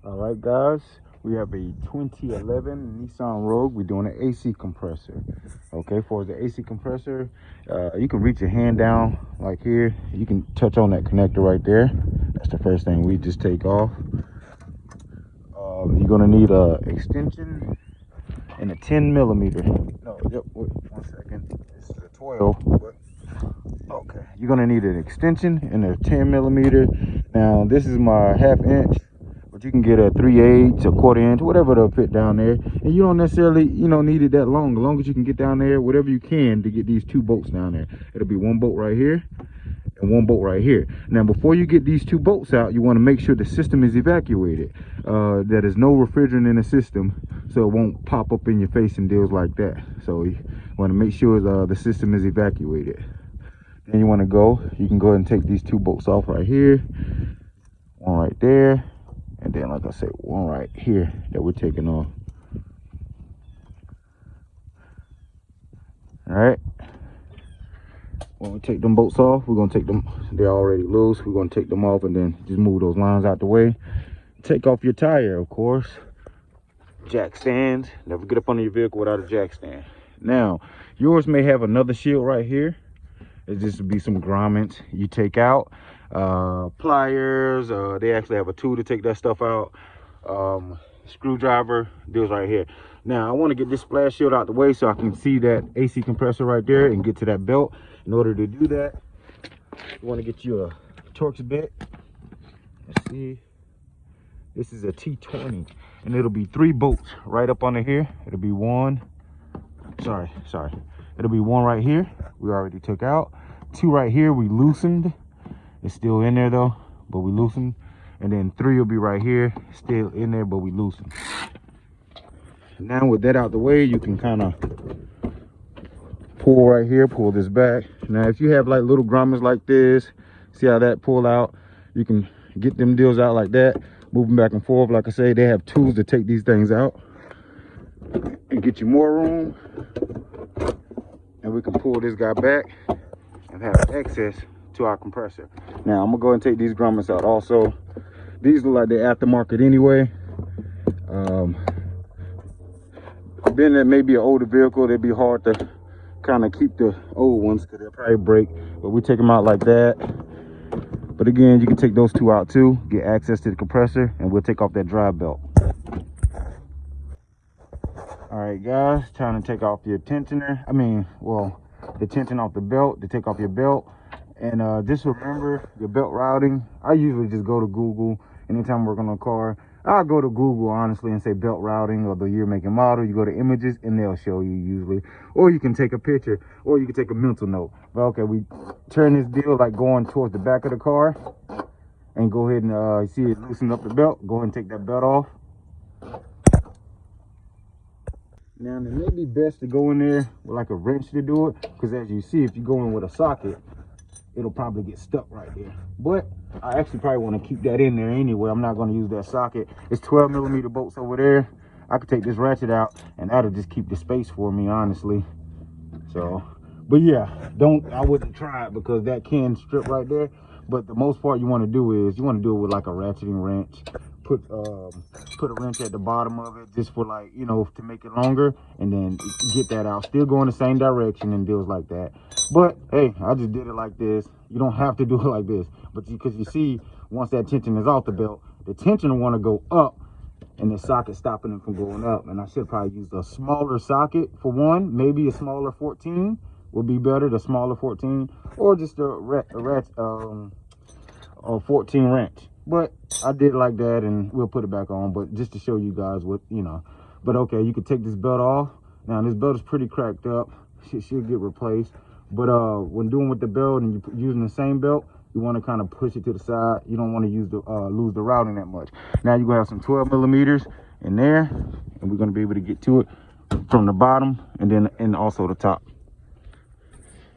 All right, guys, we have a 2011 Nissan Rogue. We're doing an AC compressor. Okay, for the AC compressor, you can reach your hand down like here. You can touch on that connector right there. That's the first thing we just take off. You're gonna need a extension and a 10 millimeter. No, yep, wait, 1 second. This is a 12, but okay. You're gonna need an extension and a 10 millimeter. Now, this is my ½ inch. But you can get a 3/8, a 1/4 inch, whatever to fit down there. And you don't necessarily, need it that long. As long as you can get down there, whatever you can to get these 2 bolts down there. It'll be 1 bolt right here and 1 bolt right here. Now, before you get these 2 bolts out, you want to make sure the system is evacuated. That there's no refrigerant in the system, so it won't pop up in your face and deals like that. So you want to make sure the system is evacuated. Then you want to you can go ahead and take these 2 bolts off right here, 1 right there. And then, like I said, 1 right here that we're taking off. All right. When we take them bolts off, we're going to take them. They're already loose. We're going to take them off and then just move those lines out the way. Take off your tire, of course. Jack stands. Never get up under your vehicle without a jack stand. Now, yours may have another shield right here. It just would be some grommets you take out. Pliers. They actually have a tool to take that stuff out. Screwdriver deals right here. Now I want to get this splash shield out the way so I can see that AC compressor right there and get to that belt. In order to do that, you want to get you a Torx bit. Let's see, this is a T20 and it'll be 3 bolts right up under here. It'll be one, sorry, it'll be 1 right here we already took out, 2 right here we loosened. It's still in there though, but we loosened. And then 3 will be right here, still in there, but we loosen. Now with that out the way, you can kind of pull right here, pull this back. Now if you have like little grommets like this, see how that pull out? You can get them deals out like that, move them back and forth. Like I say, they have tools to take these things out and get you more room. And we can pull this guy back and have access to our compressor. Now I'm gonna go and take these grommets out also. These look like they're aftermarket anyway. Being that maybe an older vehicle, they'd be hard to kind of keep the old ones because they'll probably break. But we take them out like that. But again, you can take those 2 out too, get access to the compressor, and we'll take off that drive belt. All right, guys, time to take off your tensioner. The tension off the belt, to take off your belt. And just remember your belt routing. I usually just go to Google. Anytime I'm working on a car, I'll go to Google, honestly, and say belt routing or the year, make, and model. You go to images, and they'll show you usually. Or you can take a picture, or you can take a mental note. But okay, we turn this deal like going towards the back of the car. And go ahead and see it loosen up the belt. Go ahead and take that belt off. Now, it may be best to go in there with like a wrench to do it. Because as you see, if you go in with a socket, it'll probably get stuck right there. But I actually probably want to keep that in there anyway. I'm not going to use that socket. It's 12 millimeter bolts over there. I could take this ratchet out and that'll just keep the space for me, honestly. So, but yeah, I wouldn't try it because that can strip right there. But the most part you want to do is, you want to do it with like a ratcheting wrench. Put a wrench at the bottom of it just for like, to make it longer, and then get that out. Still go in the same direction and deals like that. But hey, I just did it like this. You don't have to do it like this, but because you see, once that tension is off the belt, the tension will want to go up, and the socket stopping it from going up. And I should probably use a smaller socket for one. Maybe a smaller 14 would be better, the smaller 14, or just a 14 wrench. But I did it like that, and we'll put it back on. But just to show you guys what, But okay, you can take this belt off. Now this belt is pretty cracked up. Should get replaced. But when doing with the belt and you're using the same belt, you want to kind of push it to the side. You don't want to use lose the routing that much. Now you're gonna have some 12 millimeters in there, and we're gonna be able to get to it from the bottom and also the top.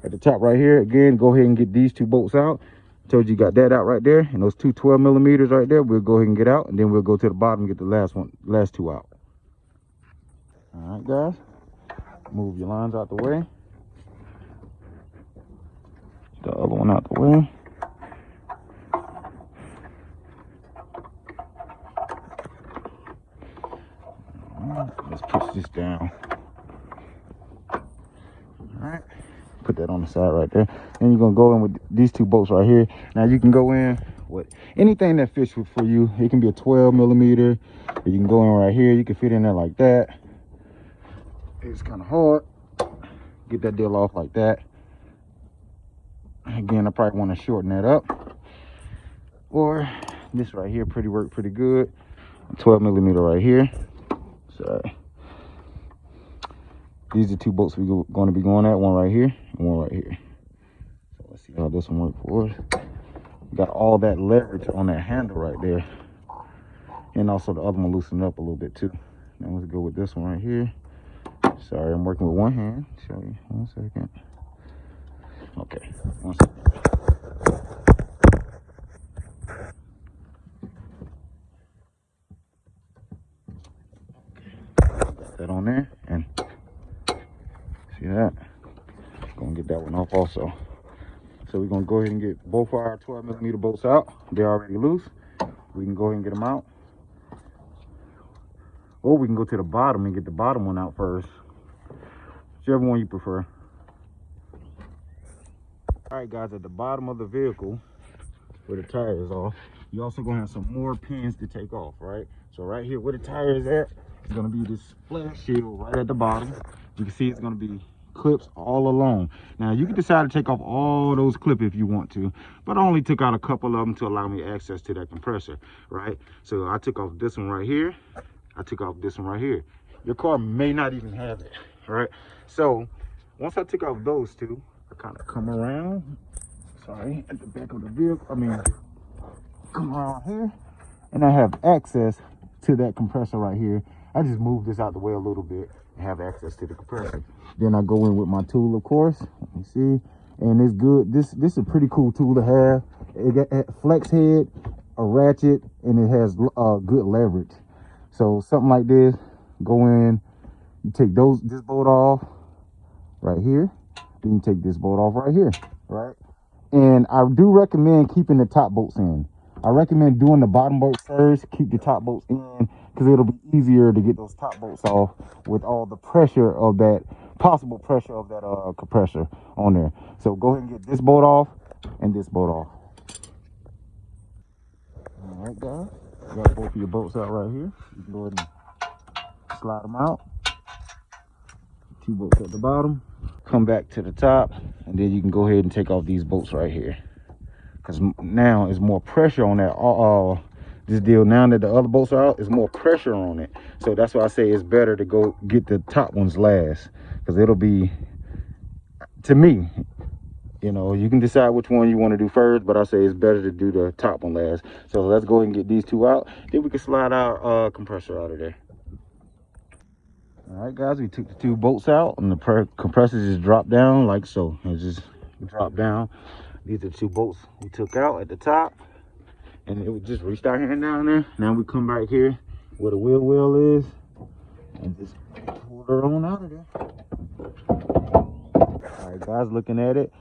At the top right here, again, go ahead and get these 2 bolts out. Told you got that out right there, and those 2 12 millimeters right there, we'll go ahead and get out, and then we'll go to the bottom and get the last 2 out. All right, guys, move your lines out the way. The other one out the way. Let's push this down. All right, put that on the side right there. And you're gonna go in with these two bolts right here. Now you can go in with anything that fits for you. It can be a 12 millimeter. You can go in right here. You can fit in there like that. It's kind of hard. Get that deal off like that. Again, I probably want to shorten that up. Or this right here, work pretty good. 12 millimeter right here. Sorry. These are two bolts we're going to be going at. One right here and one right here. So let's see how this one works for us. Got all that leverage on that handle right there. And also the other one loosened up a little bit too. Now let's go with this one right here. Sorry, I'm working with one hand. Show you 1 second. Okay, 1 second. Got that on there, and see that? Gonna get that one off also. So we're gonna go ahead and get both our 12 millimeter bolts out. They're already loose. We can go ahead and get them out. Or we can go to the bottom and get the bottom one out first. Whichever one you prefer. All right, guys, at the bottom of the vehicle, where the tire is off, you also gonna have some more pins to take off, right? So right here, where the tire is at, it's gonna be this flash shield right at the bottom. You can see it's gonna be clips all along. Now you can decide to take off all those clips if you want to, but I only took out a couple of them to allow me access to that compressor, right? So I took off this one right here. I took off this one right here. Your car may not even have it, right? So once I took off those two, I kind of come around, sorry, at the back of the vehicle, come around here, and I have access to that compressor right here. I just move this out the way a little bit and have access to the compressor. Then I go in with my tool, of course. Let me see, and it's good. This is a pretty cool tool to have. It got a flex head, a ratchet, and it has good leverage. So something like this, go in, you take this bolt off right here, then you take this bolt off right here, right? And I do recommend keeping the top bolts in. I recommend doing the bottom bolts first, keep the top bolts in, because it'll be easier to get those top bolts off with all the pressure of that, possible pressure of that compressor on there. So go ahead and get this bolt off and this bolt off. All right, guys. Got both of your bolts out right here. You can go ahead and slide them out. Two bolts at the bottom. Come back to the top, and then you can go ahead and take off these bolts right here. Because now there's more pressure on that. This deal, now that the other bolts are out, there's more pressure on it. So that's why I say it's better to go get the top ones last. Because it'll be, to me, you know, you can decide which one you want to do first, but I say it's better to do the top one last. So let's go ahead and get these two out. Then we can slide our compressor out of there. All right, guys, we took the two bolts out, and the compressor just dropped down like so. It just dropped down. These are the two bolts we took out at the top, and it would just reached our hand down there. Now we come back here where the wheel well is, and just pull her on out of there. All right, guys, looking at it.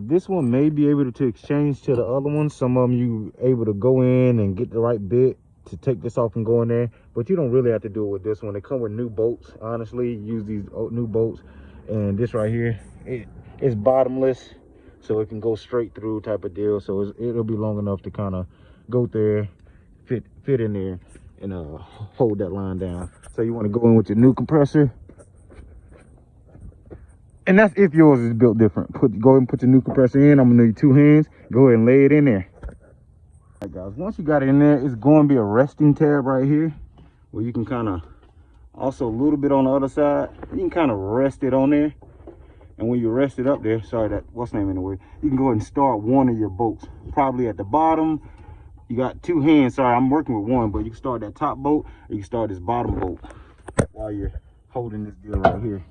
This one may be able to exchange to the other one. Some of them you able to go in and get the right bit to take this off and go in there, but you don't really have to do it with this one. They come with new bolts. Honestly, use these new bolts, and this right here, it's bottomless, so it can go straight through type of deal. So it'll be long enough to kind of go there, fit in there, and hold that line down. So you want to go in with your new compressor. And that's if yours is built different. Go ahead and put your new compressor in. I'm gonna need 2 hands. Go ahead and lay it in there. All right, guys, once you got it in there, it's going to be a resting tab right here where you can kind of, also a little bit on the other side, you can kind of rest it on there. And when you rest it up there, sorry, that what's the name in the way, you can go ahead and start one of your bolts, probably at the bottom. You got 2 hands. Sorry, I'm working with one, but you can start that top bolt, or you can start this bottom bolt while you're holding this deal right here.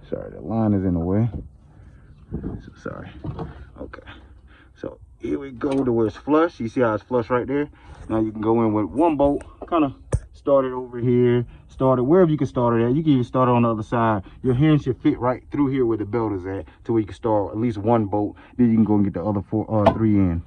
Sorry, the line is in the way. Sorry. Okay. So here we go to where it's flush. You see how it's flush right there? Now you can go in with one bolt, kind of start it over here, start it wherever you can start it at. You can even start it on the other side. Your hand should fit right through here where the belt is at, to where you can start at least one bolt. Then you can go and get the other 3 in.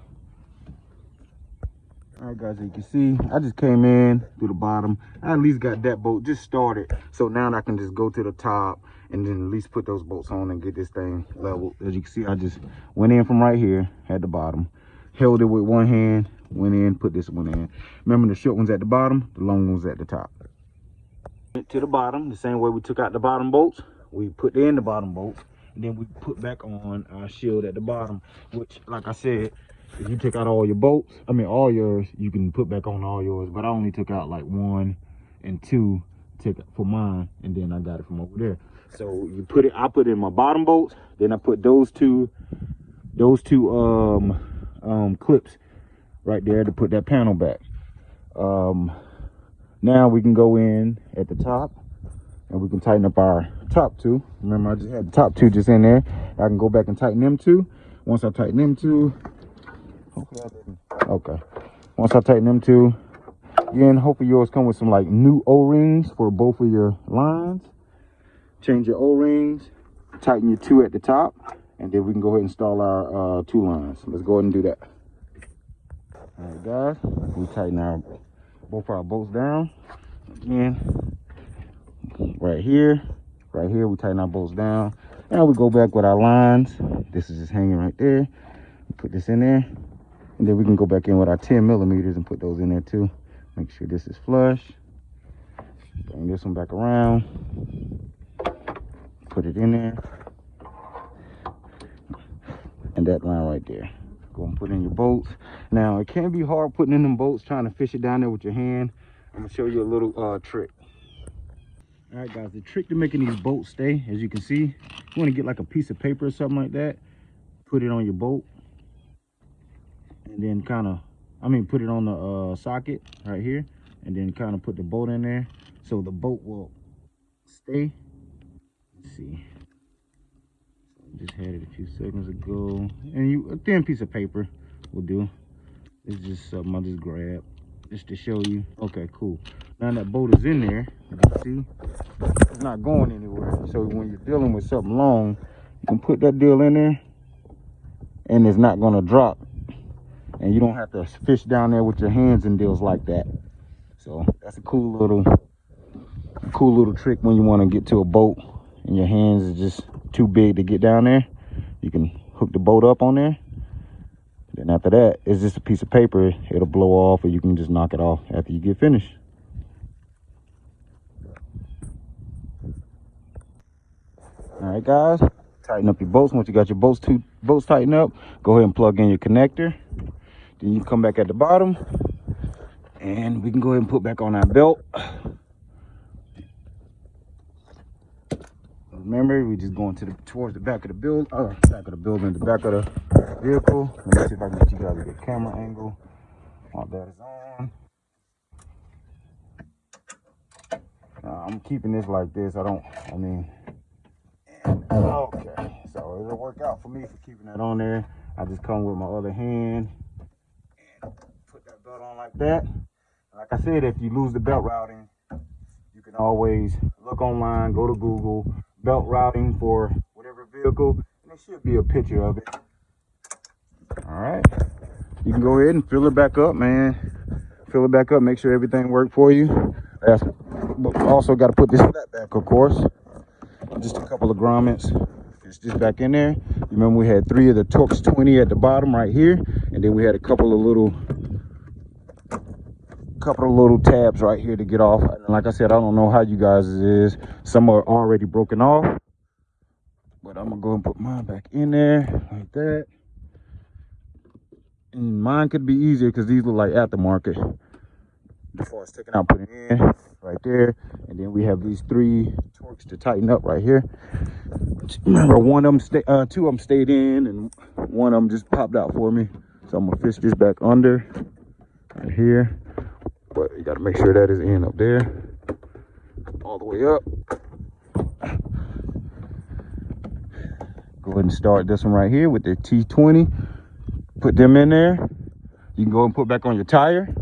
All All right, guys, as you can see, I just came in through the bottom. I at least got that bolt just started. So now I can just go to the top and then at least put those bolts on and get this thing leveled. As you can see, I just went in from right here at the bottom, held it with one hand, went in, put this one in. Remember, the short one's at the bottom, the long one's at the top. Went to the bottom, the same way we took out the bottom bolts, we put in the bottom bolts, and then we put back on our shield at the bottom, which, like I said, if you took out all your bolts, I mean all yours, you can put back on all yours, but I only took out like 1 and 2 for mine, and then I got it from over there. So you put it, I put in my bottom bolts, then I put those two clips right there to put that panel back. Now we can go in at the top and we can tighten up our top two. Remember, I just had the top two just in there. I can go back and tighten them two. Once I tighten them two, okay, once I tighten them two, again, hopefully yours come with some like new O-rings for both of your lines. Change your O-rings, tighten your two at the top, and then we can go ahead and install our 2 lines. Let's go ahead and do that. All right, guys, we tighten both our bolts down. Again, right here, we tighten our bolts down. Now we go back with our lines. This is just hanging right there. Put this in there. And then we can go back in with our 10 millimeters and put those in there too. Make sure this is flush. Bring this one back around. Put it in there. And that line right there. Go and put in your bolts. Now, it can be hard putting in them bolts, trying to fish it down there with your hand. I'm going to show you a little trick. All right, guys, the trick to making these bolts stay, as you can see, you want to get like a piece of paper or something like that. Put it on your bolt. And then put it on the socket right here, and then kind of put the bolt in there so the bolt will stay. Let's see, so I just had it a few seconds ago, and a thin piece of paper will do. It's just something I just grabbed just to show you. Okay, cool. Now that bolt is in there, you can see it's not going anywhere. So when you're dealing with something long, you can put that deal in there and it's not going to drop. And you don't have to fish down there with your hands and deals like that. So that's a cool little trick when you want to get to a boat and your hands is just too big to get down there. You can hook the boat up on there. Then after that, it's just a piece of paper. It'll blow off, or you can just knock it off after you get finished. All right, guys, tighten up your bolts. Once you got your bolts tightened up, go ahead and plug in your connector. Then you come back at the bottom and we can go ahead and put back on our belt. Remember, we're just going towards the back of the building, the back of the vehicle. Let me see if I can get you guys a good camera angle while that is on. I'm keeping this like this. Okay, so it'll work out for me for keeping that on there. I just come with my other hand and put that belt on like that. Like I said, if you lose the belt routing, you can always look online, go to Google, belt routing for whatever vehicle, and there should be a picture of it. All right, you can go ahead and fill it back up, man. Fill it back up, make sure everything worked for you. But also got to put this flat back, of course. Just a couple of grommets. It's just back in there. Remember, we had 3 of the Torx 20 at the bottom right here, and then we had a couple of little tabs right here to get off. And like I said, I don't know how you guys is. Some are already broken off, but I'm gonna go and put mine back in there like that. And mine could be easier because these look like aftermarket. As far as taking out, putting in right there, and then we have these 3 Torx to tighten up right here. Remember, 2 of them stayed in, and 1 of them just popped out for me. So I'm gonna fish this back under right here. But you gotta make sure that is in up there, all the way up. Go ahead and start this one right here with the T20. Put them in there. You can go and put back on your tire.